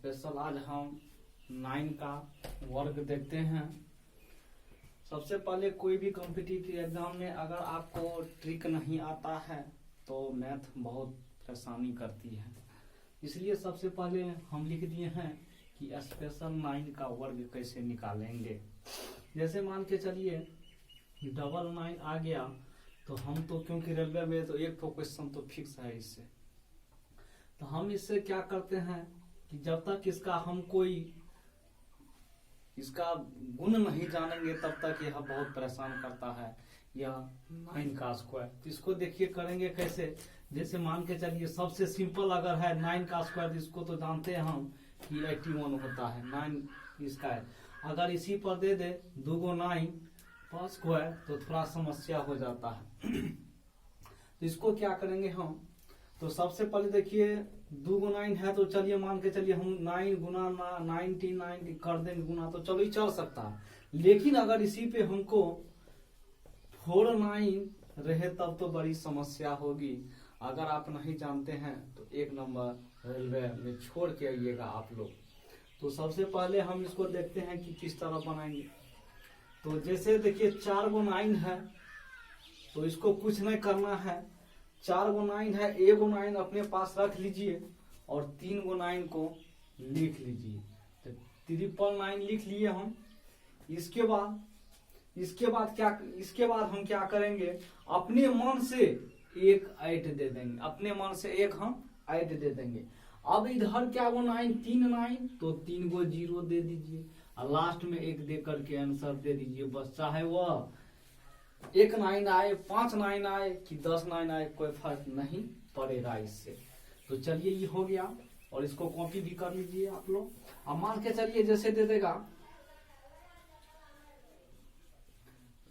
Special आज हम 9 का वर्ग देखते हैं। सबसे पहले कोई भी कॉम्पिटिटिव एग्जाम में अगर आपको ट्रिक नहीं आता है तो मैथ बहुत परेशानी करती है। इसलिए सबसे पहले हम लिख दिए हैं कि स्पेशल 9 का वर्ग कैसे निकालेंगे। जैसे मान के चलिए 99 आ गया तो हम तो क्योंकि रेलवे में तो एक तो क्वेश्चन तो फिक्स है इससे, तो हम इससे क्या करते हैं कि जब तक इसका हम कोई इसका गुण नहीं जानेंगे तब तक यह बहुत परेशान करता है यह 9 का स्क्वायर। तो इसको देखिए करेंगे कैसे। जैसे मान के चलिए सबसे सिंपल अगर है 9 का स्क्वायर, इसको तो जानते हैं हम कि 81 होता है 9 इसका है। अगर इसी पर दे दे 2 को 9 पर स्क्वायर तो थोड़ा समस्या हो जाता है। तो इसको क्या करेंगे हम, तो सबसे पहले देखिए 2 को 9 है तो चलिए मान के चलिए हम 9 गुना 99 कर देंगे गुना, तो चलो ये चल सकता है। लेकिन अगर इसी पे हमको 49 रहे तब तो बड़ी समस्या होगी। अगर आप नहीं जानते हैं तो 1 नंबर रेलवे में छोड़ के आइएगा आप लोग। तो सबसे पहले हम इसको देखते हैं कि किस तरह बनाएंगे। तो जैसे देखिए 4 को 9 है तो इसको कुछ नहीं करना है। 4 को 9 है, 1 को 9 अपने पास रख लीजिए और 3 को 9 को लिख लीजिए। तो 999 लिख लिए हम। इसके बाद हम क्या करेंगे, अपने मन से एक 8 दे देंगे। अपने मन से एक हम 8 दे देंगे। अब इधर क्या को 9 3 9 तो 3 को 0 दे दीजिए और लास्ट में 1 दे करके आंसर दे दीजिए। बस चाहे वह 1 9 आए, 5 9 आए कि 10 9 आए, कोई फर्क नहीं पड़ेगा इससे। तो चलिए ये हो गया और इसको कॉपी भी कर लीजिए आप लोग। अब मान के चलिए जैसे दे देगा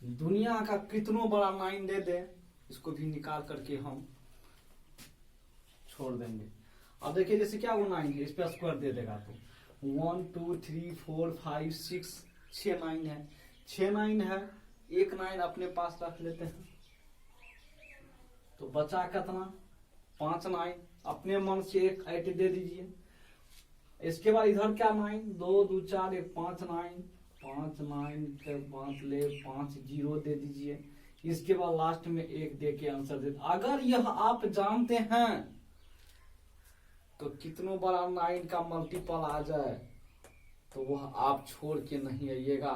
दुनिया का कितनों बड़ा 9 दे दे, इसको भी निकाल करके हम छोड़ देंगे। अब देखिए जैसे क्या वो 9 है, इस पे स्क्वायर दे देगा तो 1 2 3 4 5 6 6 9 है, 6 9 है, 1 9 अपने पास रख लेते हैं तो बचा कितना 5 9। अपने मन से एक 8 दे दीजिए। इसके बाद इधर क्या 9 2 2 4 1 5 9 5 9 के 5 ले 5 0 दे दीजिए। इसके बाद लास्ट में 1 दे के आंसर दे। अगर यह आप जानते हैं तो कितनों बड़ा 9 का मल्टीपल आ जाए तो वह आप छोड़ के नहीं आइएगा,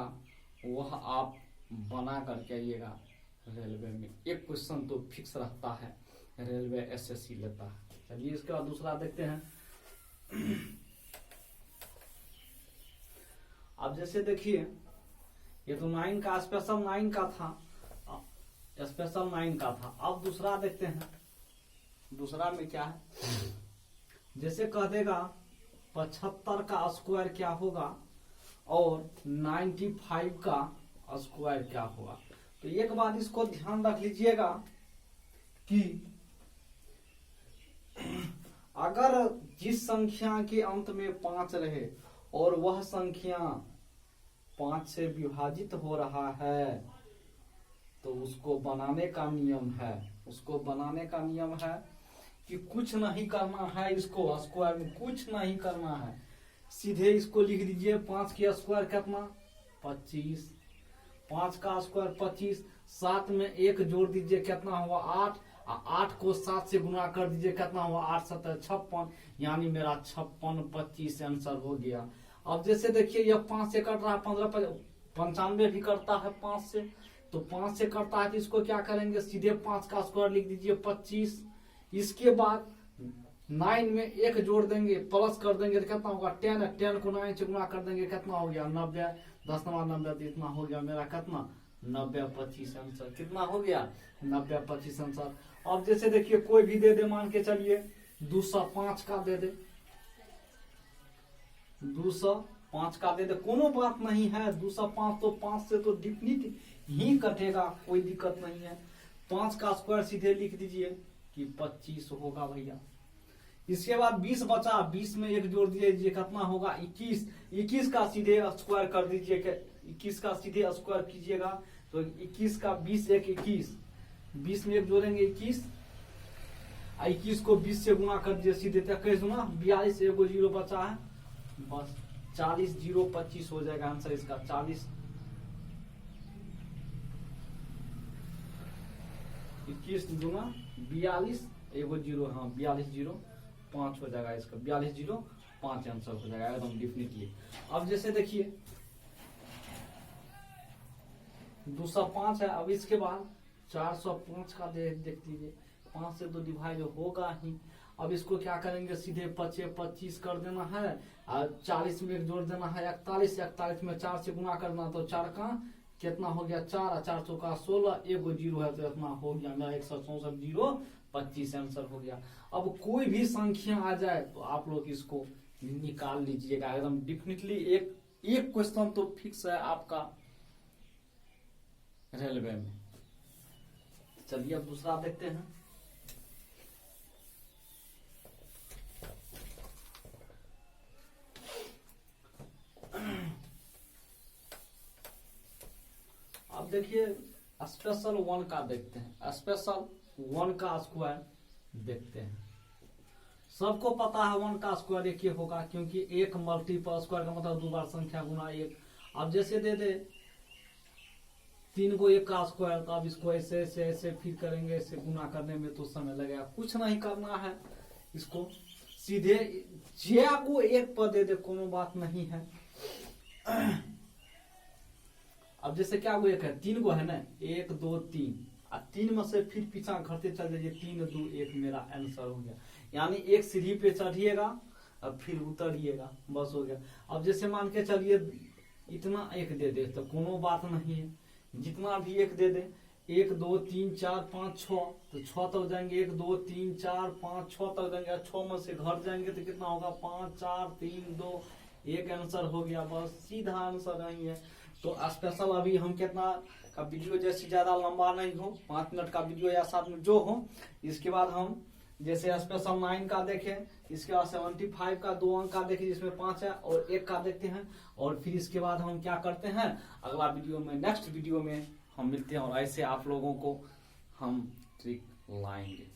वह आप बना करके आइएगा। रेलवे में एक क्वेश्चन तो फिक्स रहता है, रेलवे एसएससी लेता है। चलिए इसके बाद दूसरा देखते हैं। अब जैसे देखिए ये तो 9 का स्पेशल 9 का था, स्पेशल 9 का था। अब दूसरा देखते हैं, दूसरा में क्या है। जैसे कह देगा 75 का स्क्वायर क्या होगा और 95 का स्क्वायर क्या होगा। तो एक बात इसको ध्यान रख लीजिएगा कि अगर जिस संख्या के अंत में 5 रहे और वह संख्या 5 से विभाजित हो रहा है तो उसको बनाने का नियम है, कि कुछ नहीं करना है, इसको स्क्वायर में कुछ नहीं करना है, सीधे इसको लिख दीजिए। 5 की स्क्वायर कितना 25, 5 का स्क्वायर 25, 7 में 1 जोड़ दीजिए कितना हुआ 8, 8 को 7 से गुना कर दीजिए कितना हुआ 8 7 56, यानी मेरा 56 25 आंसर हो गया। अब जैसे देखिए यह 5 से कट रहा है 15 95 भी करता है 5 से, तो 5 से करता है तो इसको क्या करेंगे, सीधे 5 का स्क्वायर लिख दीजिए 25। इसके बाद 9 में 1 जोड़ देंगे प्लस कर देंगे तो कितना होगा 10, 10 को 9 से गुना कर देंगे कितना हो गया 90, 10 90 इतना हो गया मेरा कितना 90 25 आंसर। कितना हो गया 90 25 आंसर। अब जैसे देखिए कोई भी दे दे, मान के चलिए 205 का दे दे, 205 का दे दे, कोनो बात नहीं है। 205 तो 5 से तो डिफिनिट ही कटेगा, कोई दिक्कत नहीं है। 5 का स्क्वायर सीधे लिख दीजिए कि 25 होगा भैया। इसके बाद 20 बचा, 20 में 1 जोड़ दीजिए कितना होगा 21, 21 का सीधे स्क्वायर कर दीजिए, 21 का सीधे स्क्वायर कीजिएगा तो 21 का 20 1 21, 20 में 1 जोड़ेंगे 21, 21 को 20 से गुना कर दिए सीधे 21 गुना 42, 1 0 बचा है बस 40 0 25 हो जाएगा आंसर इसका। 40 21 दूना 42 एगो 0, हाँ 42 0 5 हो जाएगा इसका। 42 0 5 आंसर हो जाएगा एकदम डिफिनेटली। अब जैसे देखिए 205 है। अब इसके बाद 405 का देख लीजिए, 5 से तो डिवाइड होगा ही। अब इसको क्या करेंगे, सीधे 25 कर देना है और 40 में एक जोड़ देना है 41, 41 में 4 से गुना करना, तो 4 का कितना हो गया 4 और 4 चौका 16, एगो 0 है तो इतना हो गया मेरा 164 0 25 आंसर हो गया। अब कोई भी संख्या आ जाए तो आप लोग इसको निकाल लीजिएगा एकदम डिफिनेटली। एक क्वेश्चन तो फिक्स है आपका रेलवे में। चलिए अब दूसरा देखते हैं। अब देखिए स्पेशल 1 का देखते हैं। स्पेशल 1 का स्क्वायर देखते हैं। सबको पता है 1 का स्क्वायर एक ही होगा, क्योंकि एक मल्टीपल स्क्वायर का मतलब 2 बार संख्या गुना 1। अब जैसे दे दे 3 को 1 का स्क्वायर, तो अब इसको ऐसे ऐसे ऐसे फिर करेंगे, ऐसे गुना करने में तो समय लगेगा। कुछ नहीं करना है, इसको सीधे जे को 1 पर दे दे, कोनो बात नहीं है। अब जैसे क्या वो 1 है, 3 को है ना, 1 2 3, और 3 में से फिर पीछा घटते चल जाइए, 3 2 1 मेरा आंसर हो गया। यानी एक सीढ़ी पे चढ़िएगा और फिर उतरिएगा, बस हो गया। अब जैसे मान के चलिए इतना 1 दे दे तो कोनो बात नहीं है, जितना भी 1 दे दे, 1 2 3 4 5 6, तो 6 तक जाएंगे, 1 2 3 4 5 6 तक जाएंगे, 6 में से घट जाएंगे तो कितना होगा 5 4 3 2 1 आंसर हो गया, बस सीधा आंसर नहीं है। तो स्पेशल अभी हम कितना का वीडियो, जैसे ज्यादा लंबा नहीं हो, 5 मिनट का वीडियो या 7 मिनट जो हो, इसके बाद हम जैसे स्पेशल 9 का देखें, इसके बाद 75 का 2 अंक का देखें जिसमें 5 है, और 1 का देखते हैं, और फिर इसके बाद हम क्या करते हैं अगला वीडियो में, नेक्स्ट वीडियो में हम मिलते हैं, और ऐसे आप लोगों को हम ट्रिक लाएंगे।